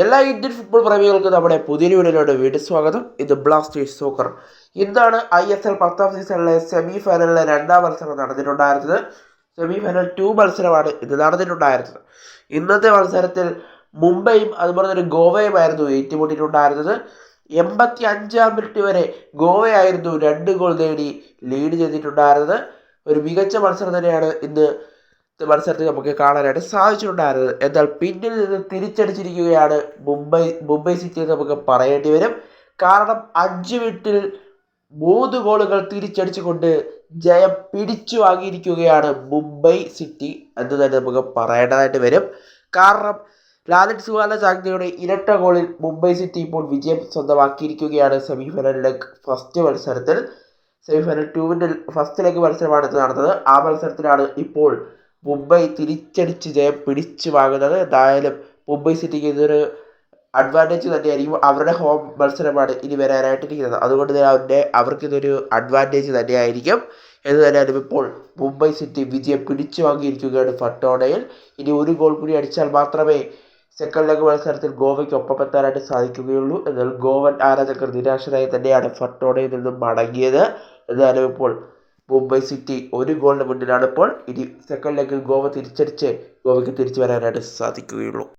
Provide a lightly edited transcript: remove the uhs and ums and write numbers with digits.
എല്ലാ Indian football പ്രേമികൾക്കും നമ്മുടെ പുതിയ വീഡിയോയിലോട്ട് വീണ്ടും സ്വാഗതം. ഇത് ബ്ലാസ്റ്റേഴ്സ് സോക്കർ. ഇന്നാണ് ISL 10ാം സീസണിലെ സെമി ഫൈനലിലെ രണ്ടാം മത്സരം നടന്നിട്ടുണ്ടായിരുന്നത്. സെമി ഫൈനൽ 2 മത്സരമാണ് ഇത് നടന്നിട്ടുണ്ടായിരുന്നത്. ഇന്നത്തെ മത്സരത്തിൽ മുംബൈയും അതുപോലെ തന്നെ ഗോവയുമായിരുന്നു ഏറ്റുമുട്ടിയിട്ടുണ്ടായിരുന്നത്. 85ാം മിനിറ്റ് വരെ ഗോവയായിരുന്നു 2 ഗോൾ നേടി ലീഡ് ചെയ്തിട്ടുണ്ടായിരുന്നത്. ഒരു മികച്ച മത്സരം തന്നെയാണ് ഇന്ന് മത്സരത്തിൽ നമുക്ക് കാണാനായിട്ട് സാധിച്ചിട്ടുണ്ടായിരുന്നത്. എന്നാൽ പിന്നിൽ നിന്ന് തിരിച്ചടിച്ചിരിക്കുകയാണ് മുംബൈ സിറ്റി എന്ന് നമുക്ക് പറയേണ്ടി വരും. കാരണം 5 മിനിറ്റിൽ 3 ഗോളുകൾ തിരിച്ചടിച്ചുകൊണ്ട് ജയം പിടിച്ചു വാങ്ങിയിരിക്കുകയാണ് മുംബൈ സിറ്റി എന്ന് തന്നെ നമുക്ക് പറയേണ്ടതായിട്ട് വരും. കാരണം ലാലിൻ സുവാലജാഗ്നയുടെ ഇരട്ട ഗോളിൽ മുംബൈ സിറ്റി ഇപ്പോൾ വിജയം സ്വന്തമാക്കിയിരിക്കുകയാണ്. സെമിഫൈനലിലെ ഫസ്റ്റ് മത്സരത്തിൽ സെമിഫൈനൽ 2-ൻ്റെ ഫസ്റ്റ് ലെഗ് മത്സരമാണ് ഇത് നടന്നത്. ആ മത്സരത്തിലാണ് ഇപ്പോൾ മുംബൈ തിരിച്ചടിച്ച് ജയം പിടിച്ചു വാങ്ങുന്നത്. എന്തായാലും മുംബൈ സിറ്റിക്ക് ഇതൊരു അഡ്വാൻറ്റേജ് തന്നെയായിരിക്കും. അവരുടെ ഹോം മത്സരമാണ് ഇനി വരാനായിട്ടിരിക്കുന്നത്. അതുകൊണ്ട് തന്നെ അവർക്കിതൊരു അഡ്വാൻറ്റേജ് തന്നെയായിരിക്കും എന്ന് തന്നെയാണ് ഇപ്പോൾ മുംബൈ സിറ്റി വിജയം പിടിച്ചു വാങ്ങിയിരിക്കുകയാണ് ഫട്ടോണയിൽ. ഇനി ഒരു ഗോൾ കൂടി അടിച്ചാൽ മാത്രമേ സെക്കൻഡ് ലെഗ് മത്സരത്തിൽ ഗോവയ്ക്ക് ഒപ്പമെത്താനായിട്ട് സാധിക്കുകയുള്ളൂ. എന്നാൽ ഗോവൻ ആരാധകർ നിരാശരായി തന്നെയാണ് ഫട്ടോണയിൽ നിന്നും മടങ്ങിയത്. എന്നാലും ഇപ്പോൾ മുംബൈ സിറ്റി 1 ഗോളിന് മുന്നിലാണ് ഇപ്പോൾ. ഇനി സെക്കൻഡ് ലെഗിൽ ഗോവ തിരിച്ചടിച്ച് ഗോവയ്ക്ക് തിരിച്ചു വരാനായിട്ട് സാധിക്കുകയുള്ളൂ.